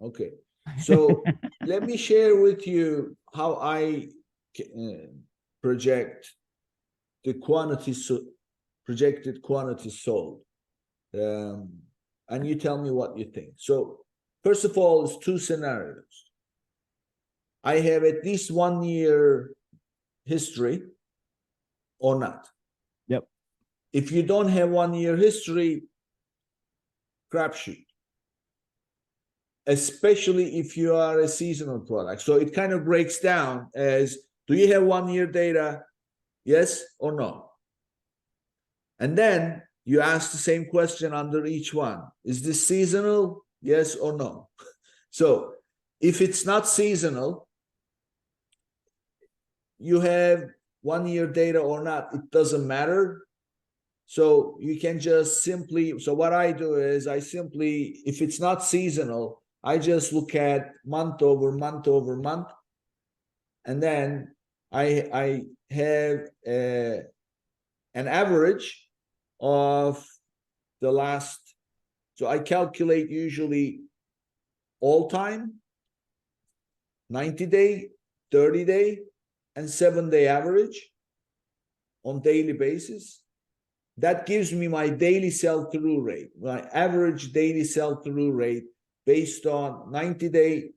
Okay. So let me share with you how I project the quantity, projected quantity sold. And you tell me what you think. So first of all, it's two scenarios. I have at least 1 year history or not. Yep. If you don't have 1 year history, crapshoot. Especially if you are a seasonal product. So it kind of breaks down as, do you have 1 year data? Yes or no? And then you ask the same question under each one. Is this seasonal? Yes or no? So if it's not seasonal, you have 1 year data or not, it doesn't matter. So you can just simply, so what I do is I simply, if it's not seasonal, I just look at month over month over month. And then I have an average of the last, so I calculate usually all time, 90-day, 30-day, and 7-day average on daily basis. That gives me my daily sell-through rate, my average daily sell-through rate based on 90-day,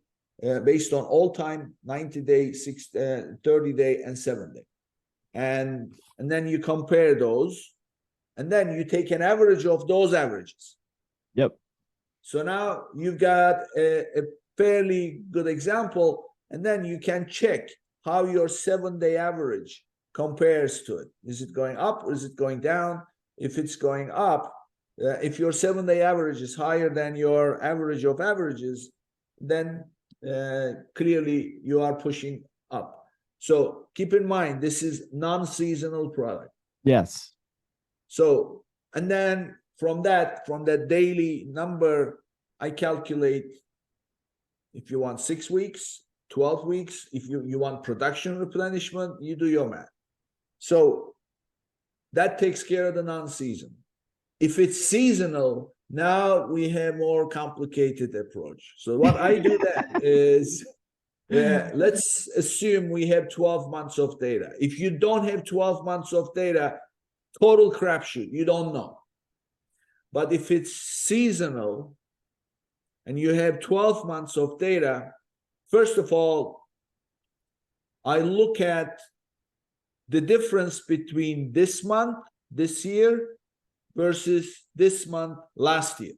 based on all time, 90-day, 30-day, and 7-day. And then you compare those, and then you take an average of those averages. Yep. So now you've got a fairly good example, and then you can check how your 7-day average compares to it. Is it going up or is it going down? If it's going up, if your 7-day average is higher than your average of averages, then clearly you are pushing up. So keep in mind, this is non-seasonal product. Yes. So, and then from that daily number, I calculate if you want 6 weeks, 12 weeks, if you want production replenishment, you do your math. So that takes care of the non-season. If it's seasonal, now we have more complicated approach. So what I do then is, let's assume we have 12 months of data. If you don't have 12 months of data, total crapshoot, you don't know. But if it's seasonal and you have 12 months of data, first of all, I look at the difference between this month, this year, versus this month, last year.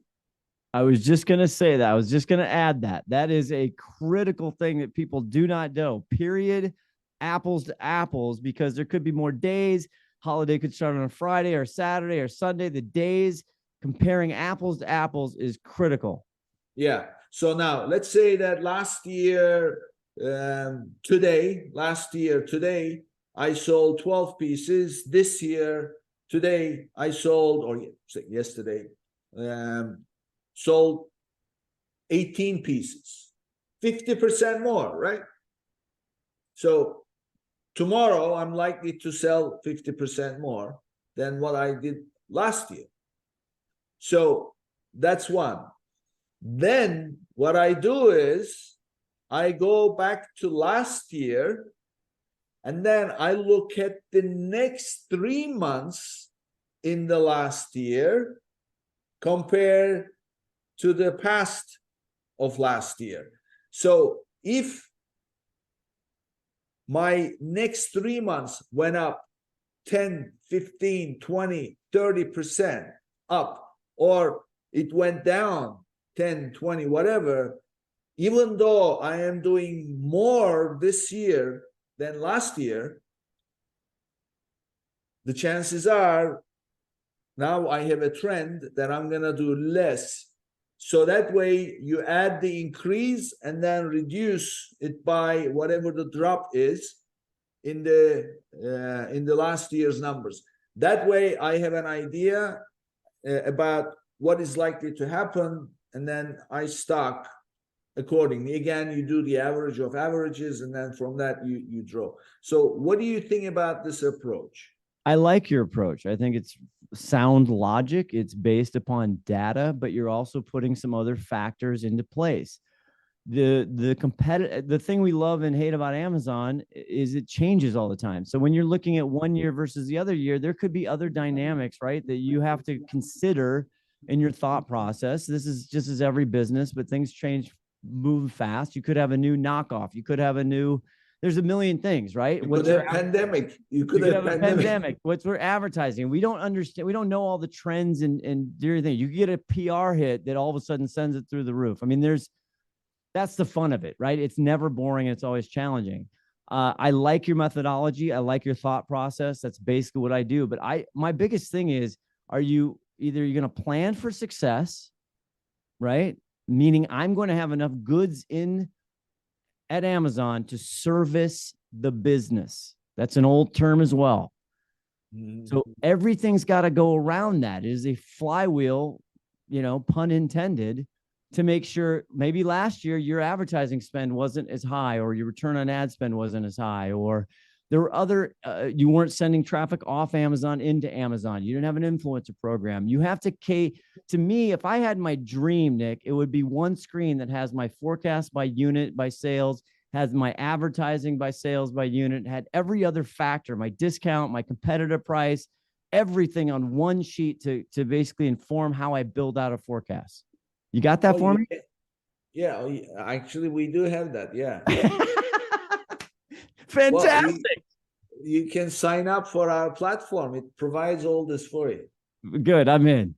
I was just going to say that. I was just going to add that. That is a critical thing that people do not know. Period. Apples to apples, because there could be more days. Holiday could start on a Friday or Saturday or Sunday. The days, comparing apples to apples is critical. Yeah. So now let's say that last year, today, I sold 12 pieces. This year, today, I sold, or yesterday, sold 18 pieces, 50% more, right? So tomorrow, I'm likely to sell 50% more than what I did last year. So that's one. Then what I do is I go back to last year, and then I look at the next 3 months in the last year compared to the past of last year. So if my next 3 months went up 10, 15, 20, 30% up, or it went down 10, 20, whatever, even though I am doing more this year than last year, the chances are now I have a trend that I'm going to do less. So that way you add the increase and then reduce it by whatever the drop is in the last year's numbers. That way I have an idea about what is likely to happen, and then I stock accordingly. Again, you do the average of averages, and then from that you draw. So what do you think about this approach? I like your approach. I think it's sound logic. It's based upon data, but you're also putting some other factors into place. the thing we love and hate about Amazon is it changes all the time. So when you're looking at 1 year versus the other year, there could be other dynamics, right, that you have to consider in your thought process. This is just as every business, but things change, move fast. You could have a new knockoff. You could have a new, there's a million things, right? You could have pandemic. You could have a pandemic. What's we're advertising? We don't understand. We don't know all the trends and everything. You get a PR hit that all of a sudden sends it through the roof. I mean, that's the fun of it, right? It's never boring. It's always challenging. I like your methodology. I like your thought process. That's basically what I do. But my biggest thing is, you're going to plan for success, right? Meaning I'm going to have enough goods in at Amazon to service the business. That's an old term as well. So everything's got to go around that. It is a flywheel, pun intended, to make sure maybe last year your advertising spend wasn't as high, or your return on ad spend wasn't as high, or there were other, you weren't sending traffic off Amazon into Amazon. You didn't have an influencer program. You have to me, if I had my dream, Nick, it would be one screen that has my forecast by unit, by sales, has my advertising by sales, by unit, had every other factor, my discount, my competitive price, everything on one sheet to basically inform how I build out a forecast. You got that for me? Yeah, actually, we do have that. Yeah. Fantastic. Well, you can sign up for our platform. It provides all this for you. Good. I'm in.